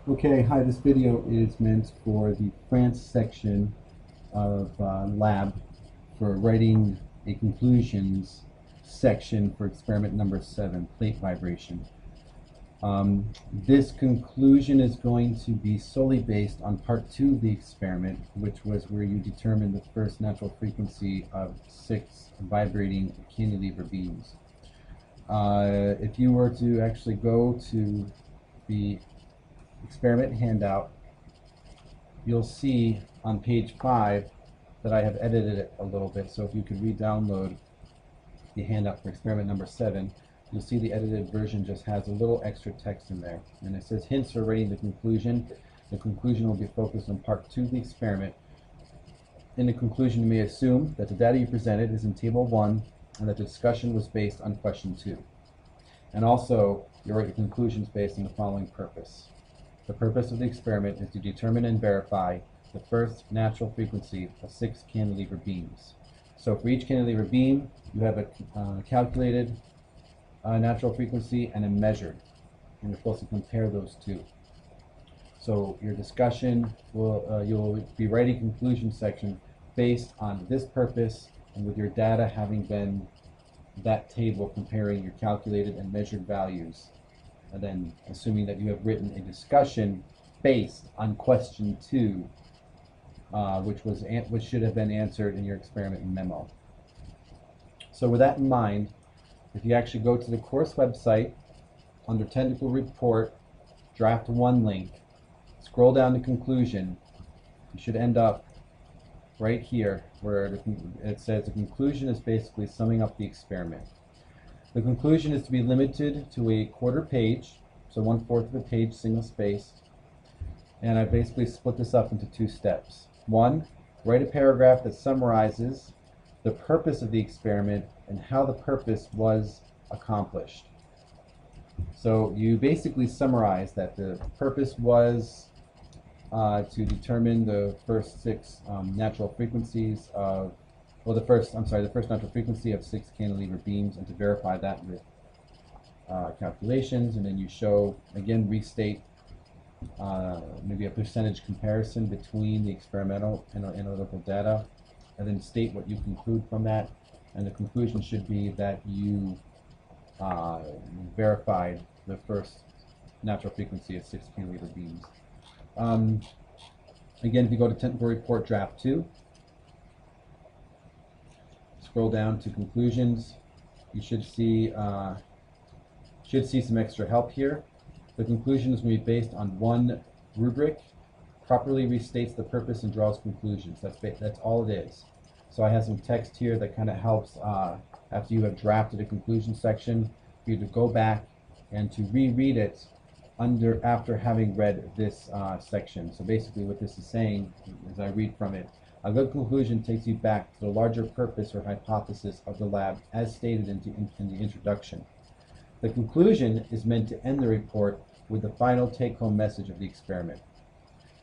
Okay, hi, this video is meant for the France section of lab for writing a conclusions section for experiment number 7, plate vibration. This conclusion is going to be solely based on part 2 of the experiment, which was where you determined the first natural frequency of 6 vibrating cantilever beams. If you were to actually go to the experiment handout, you'll see on page 5 that I have edited it a little bit. So if you could re-download the handout for experiment number 7, you'll see the edited version just has a little extra text in there. And it says hints for writing the conclusion. The conclusion will be focused on part 2 of the experiment. In the conclusion, you may assume that the data you presented is in table 1 and that the discussion was based on question 2. And also, you write your conclusions based on the following purpose. The purpose of the experiment is to determine and verify the first natural frequency of 6 cantilever beams. So for each cantilever beam, you have a calculated natural frequency and a measured, and you're supposed to compare those two. So your discussion will, you'll be writing conclusion section based on this purpose and with your data having been that table comparing your calculated and measured values. And then assuming that you have written a discussion based on question 2, which should have been answered in your experiment memo. So with that in mind, if you actually go to the course website, under technical report, draft 1 link, scroll down to conclusion, you should end up right here where it says the conclusion is basically summing up the experiment. The conclusion is to be limited to a quarter page, so 1/4 of a page, single spaced. And I basically split this up into 2 steps. 1, write a paragraph that summarizes the purpose of the experiment and how the purpose was accomplished. So you basically summarize that the purpose was to determine the first 6 natural frequencies of the first natural frequency of 6 cantilever beams, and to verify that with calculations. And then you show, again, restate maybe a percentage comparison between the experimental and analytical data, and then state what you conclude from that. And the conclusion should be that you verified the first natural frequency of 6 cantilever beams. Again, if you go to technical report draft 2, scroll down to conclusions, you should see some extra help here. The conclusion is going to be based on 1 rubric, properly restates the purpose and draws conclusions. That's all it is. So I have some text here that kind of helps after you have drafted a conclusion section for you to go back and to reread it after having read this section. So basically what this is saying, as I read from it, a good conclusion takes you back to the larger purpose or hypothesis of the lab as stated in the introduction. The conclusion is meant to end the report with the final take-home message of the experiment.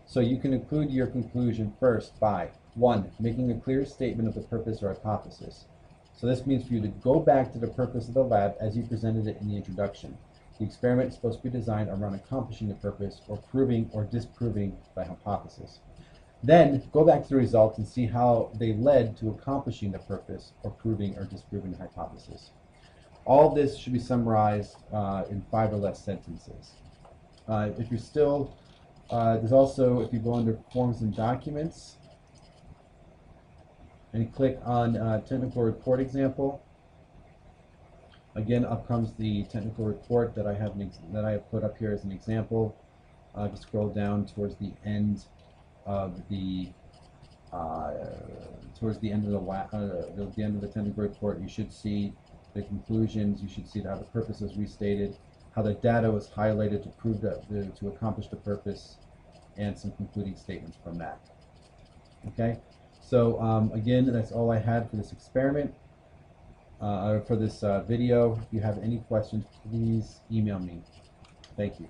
So you can include your conclusion first by 1, making a clear statement of the purpose or hypothesis. So this means for you to go back to the purpose of the lab as you presented it in the introduction. The experiment is supposed to be designed around accomplishing the purpose or proving or disproving the hypothesis. Then go back to the results and see how they led to accomplishing the purpose or proving or disproving the hypothesis. All this should be summarized in 5 or less sentences. If you're still, there's also, if you go under forms and documents and click on technical report example, again up comes the technical report that I have put up here as an example. Just scroll down towards the end of the technical report. You should see the conclusions. You should see how the purpose is restated, how the data was highlighted to prove that to accomplish the purpose, and some concluding statements from that. Okay, so again, that's all I had for this experiment, for this video. If you have any questions, please email me. Thank you.